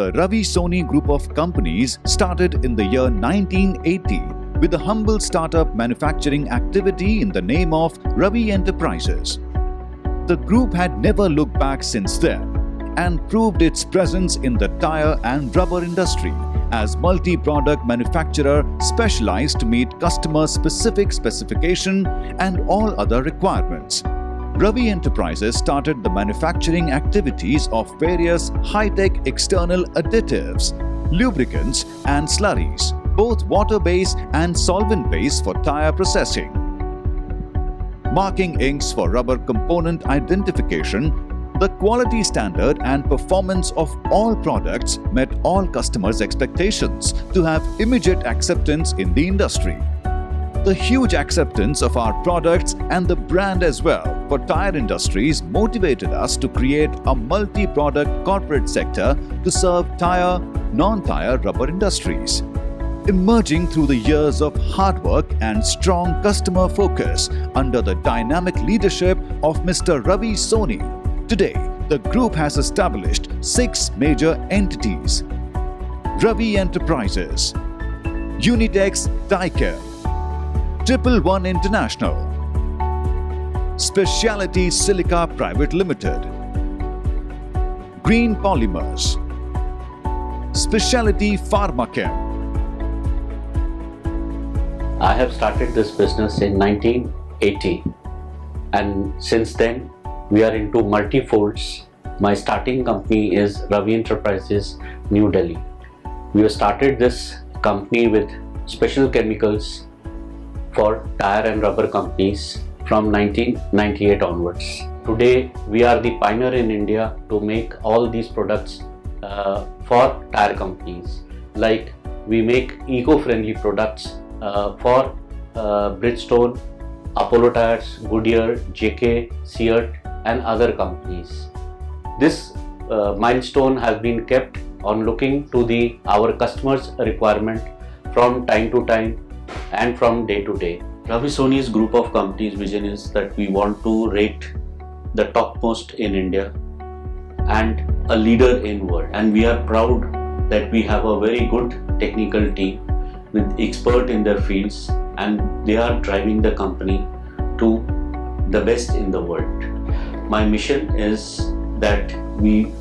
The Ravi Soni Group of companies started in the year 1980 with a humble startup manufacturing activity in the name of Ravi Enterprises. The group had never looked back since then and proved its presence in the tire and rubber industry as multi-product manufacturer specialized to meet customer-specific specification and all other requirements. Ravi Enterprises started the manufacturing activities of various high-tech external additives, lubricants and slurries, both water-based and solvent-based for tire processing. Marking inks for rubber component identification, the quality standard and performance of all products met all customers' expectations to have immediate acceptance in the industry. The huge acceptance of our products and the brand as well for tire industries motivated us to create a multi-product corporate sector to serve tire, non-tire rubber industries. Emerging through the years of hard work and strong customer focus under the dynamic leadership of Mr. Ravi Soni, today the group has established 6 major entities: Ravi Enterprises, Unitex Dichem, 111 International, Specialty Silica Private Limited, Green Polymers, Specialty Pharmachem. I have started this business in 1980, and since then we are into multi-folds. My starting company is Ravi Enterprises, New Delhi. We have started this company with special chemicals for tire and rubber companies from 1998 onwards. Today we are the pioneer in India to make all these products for tire companies. Like we make eco-friendly products for Bridgestone, Apollo Tyres, Goodyear, JK, Seat and other companies. This milestone has been kept on looking to our customers' requirement from time to time and from day to day. Ravi Soni's group of companies' vision is that we want to rate the topmost in India and a leader in world. And we are proud that we have a very good technical team with expert in their fields, and they are driving the company to the best in the world. My mission is that we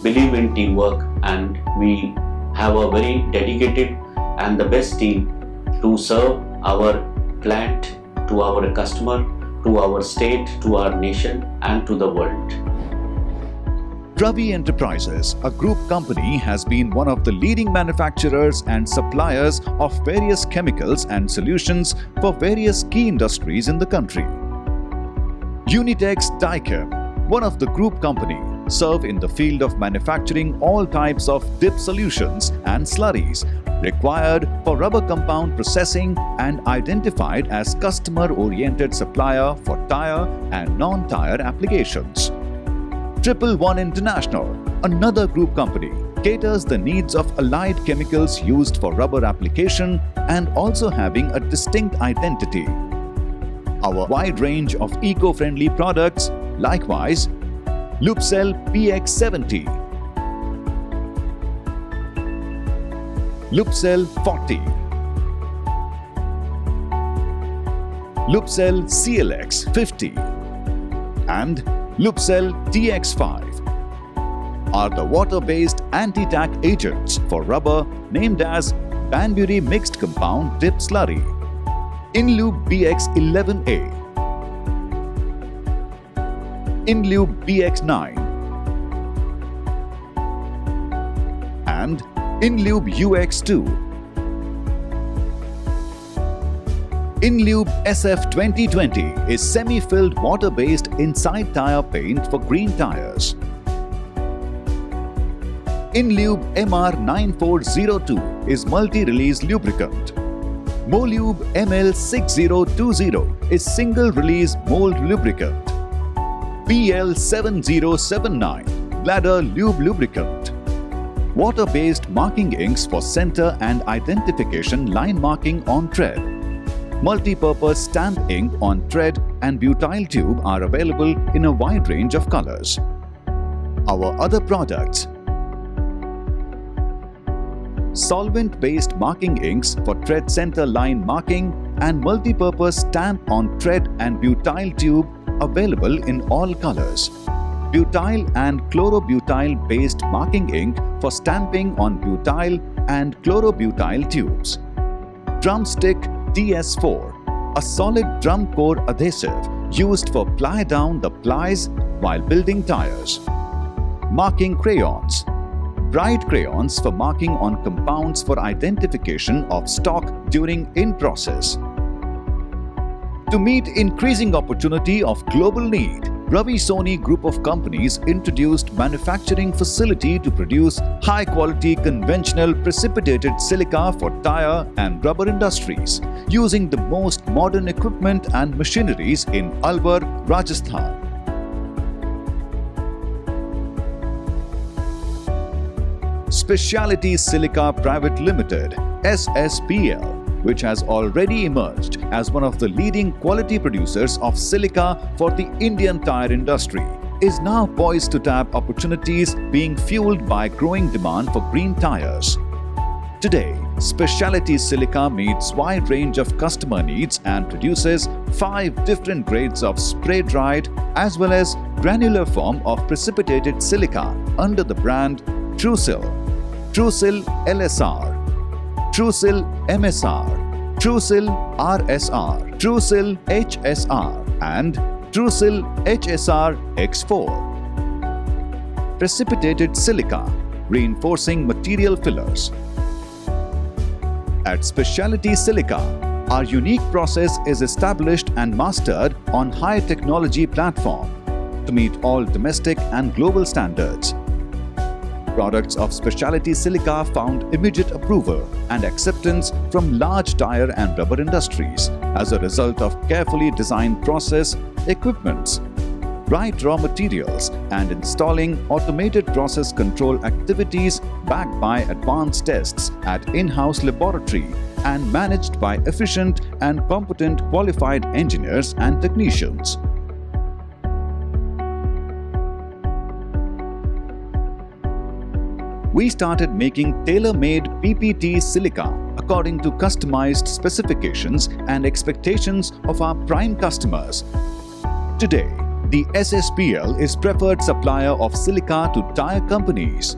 believe in teamwork and we have a very dedicated and the best team to serve our plant, to our customer, to our state, to our nation and to the world. Ravi Enterprises, a group company, has been one of the leading manufacturers and suppliers of various chemicals and solutions for various key industries in the country. Unitex Dichem, one of the group company, serve in the field of manufacturing all types of dip solutions and slurries required for rubber compound processing and identified as customer-oriented supplier for tire and non-tire applications. 111 International, another group company, caters the needs of allied chemicals used for rubber application and also having a distinct identity. Our wide range of eco-friendly products, likewise, Lubcel PX70, Lubcel 40, Lubcel CLX 50 and Lubcel TX5 are the water-based anti-tack agents for rubber named as Banbury Mixed Compound Dip Slurry, Inlube BX11A, Inlube BX9 and Inlube UX2. Inlube SF 2020 is semi-filled water-based inside tire paint for green tires. Inlube MR9402 is multi-release lubricant. Molube ML6020 is single-release mold lubricant. PL7079 bladder lube lubricant. Water-based marking inks for center and identification line marking on tread. Multi-purpose stamp ink on tread and butyl tube are available in a wide range of colors. Our other products: solvent-based marking inks for tread center line marking, and multi-purpose stamp on tread and butyl tube available in all colors. Butyl and chlorobutyl-based marking ink for stamping on butyl and chlorobutyl tubes. Drumstick DS4, a solid drum core adhesive used for ply down the plies while building tires. Marking crayons, bright crayons for marking on compounds for identification of stock during in-process. To meet increasing opportunity of global need, Ravi Soni Group of Companies introduced manufacturing facility to produce high-quality conventional precipitated silica for tire and rubber industries, using the most modern equipment and machineries in Alwar, Rajasthan. Specialty Silica Private Limited (SSPL), which has already emerged as one of the leading quality producers of silica for the Indian tire industry, is now poised to tap opportunities being fueled by growing demand for green tires. Today, Specialty Silica meets wide range of customer needs and produces 5 different grades of spray-dried as well as granular form of precipitated silica under the brand TruSil, TruSil LSR, TruSil MSR, TruSil RSR, TruSil HSR and TruSil HSR X4. Precipitated silica, reinforcing material fillers. At Specialty Silica, our unique process is established and mastered on high technology platform to meet all domestic and global standards. Products of Specialty Silica found immediate approval and acceptance from large tire and rubber industries as a result of carefully designed process, equipments, right raw materials and installing automated process control activities backed by advanced tests at in-house laboratory and managed by efficient and competent qualified engineers and technicians. We started making tailor-made PPT silica according to customized specifications and expectations of our prime customers. Today, the SSPL is preferred supplier of silica to tire companies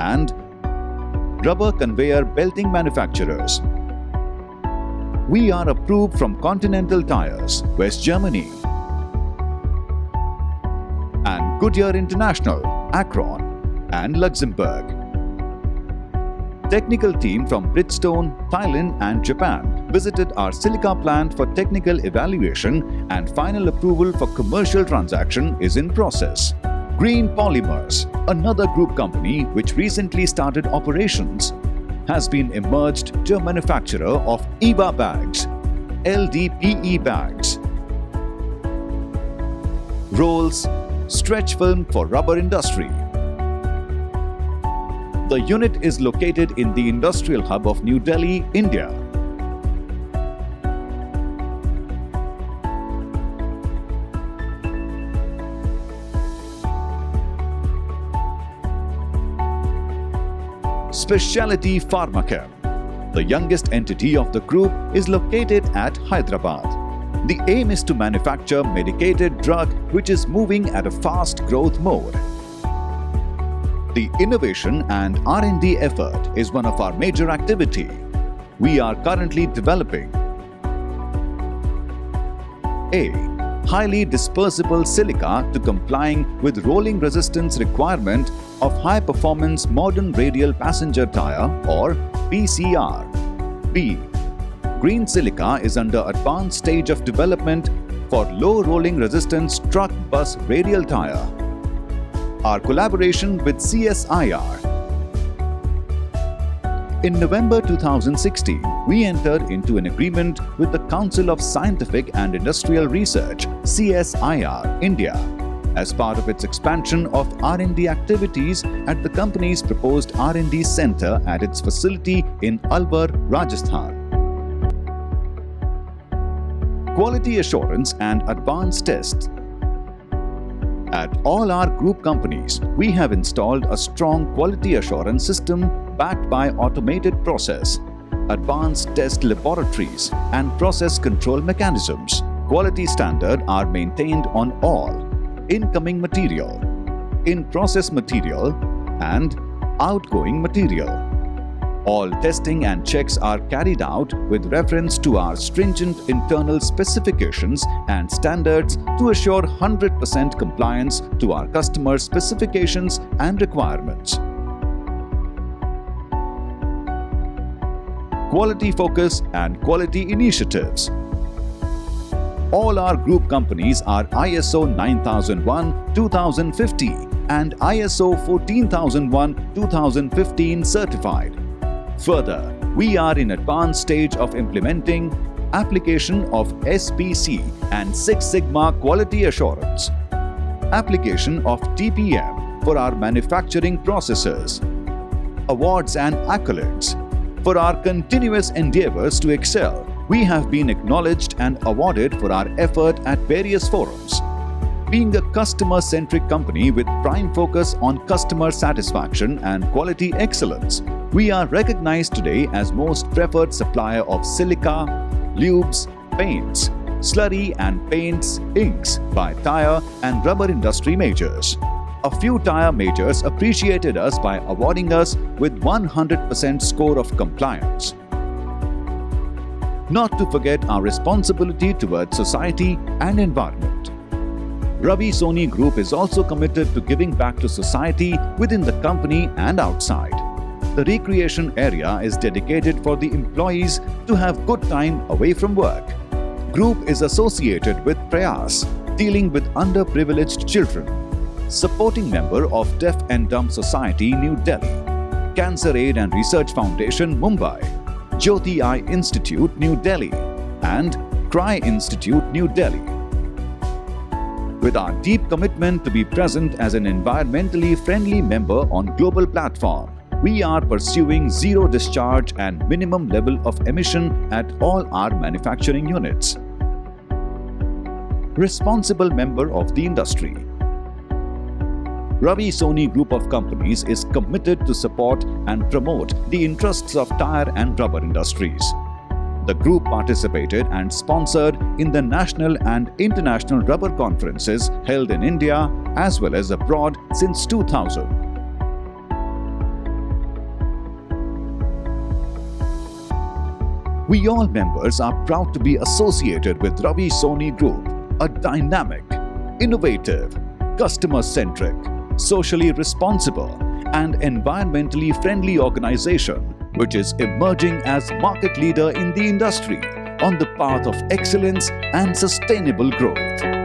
and rubber conveyor belting manufacturers. We are approved from Continental Tires, West Germany, and Goodyear International, Akron, and Luxembourg. Technical team from Bridgestone, Thailand and Japan visited our silica plant for technical evaluation and final approval for commercial transaction is in process. Green Polymers, another group company which recently started operations, has been emerged to manufacturer of EVA bags, LDPE bags, rolls, stretch film for rubber industry. The unit is located in the industrial hub of New Delhi, India. Specialty Pharmachem, the youngest entity of the group, is located at Hyderabad. The aim is to manufacture medicated drug which is moving at a fast growth mode. The innovation and R&D effort is one of our major activity. We are currently developing A. Highly dispersible silica to complying with rolling resistance requirement of high performance modern radial passenger tire or PCR. B. Green silica is under advanced stage of development for low rolling resistance truck bus radial tire. Our collaboration with CSIR. In November 2016, we entered into an agreement with the Council of Scientific and Industrial Research (CSIR) India as part of its expansion of R&D activities at the company's proposed R&D center at its facility in Alwar, Rajasthan. Quality assurance and advanced tests. At all our group companies, we have installed a strong quality assurance system backed by automated process, advanced test laboratories, and process control mechanisms. Quality standards are maintained on all incoming material, in-process material, and outgoing material. All testing and checks are carried out with reference to our stringent internal specifications and standards to assure 100% compliance to our customers' specifications and requirements. Quality focus and quality initiatives. All our group companies are ISO 9001-2050 and ISO 14001-2015 certified. Further, we are in advanced stage of implementing application of SPC and Six Sigma quality assurance, application of TPM for our manufacturing processes, awards and accolades. For our continuous endeavors to excel, we have been acknowledged and awarded for our effort at various forums. Being a customer-centric company with prime focus on customer satisfaction and quality excellence, we are recognized today as most preferred supplier of silica, lubes, paints, slurry and paints, inks by tire and rubber industry majors. A few tire majors appreciated us by awarding us with 100% score of compliance. Not to forget our responsibility towards society and environment. Ravi Soni Group is also committed to giving back to society within the company and outside. The recreation area is dedicated for the employees to have good time away from work. Group is associated with Prayas, dealing with underprivileged children. Supporting member of Deaf and Dumb Society, New Delhi. Cancer Aid and Research Foundation, Mumbai. Jyoti Eye Institute, New Delhi. And Cry Institute, New Delhi. With our deep commitment to be present as an environmentally friendly member on global platform, we are pursuing zero discharge and minimum level of emission at all our manufacturing units. Responsible member of the industry. Ravi Soni Group of Companies is committed to support and promote the interests of tire and rubber industries. The group participated and sponsored in the national and international rubber conferences held in India as well as abroad since 2000. We all members are proud to be associated with Ravi Soni Group, a dynamic, innovative, customer-centric, socially responsible and environmentally friendly organization which is emerging as market leader in the industry on the path of excellence and sustainable growth.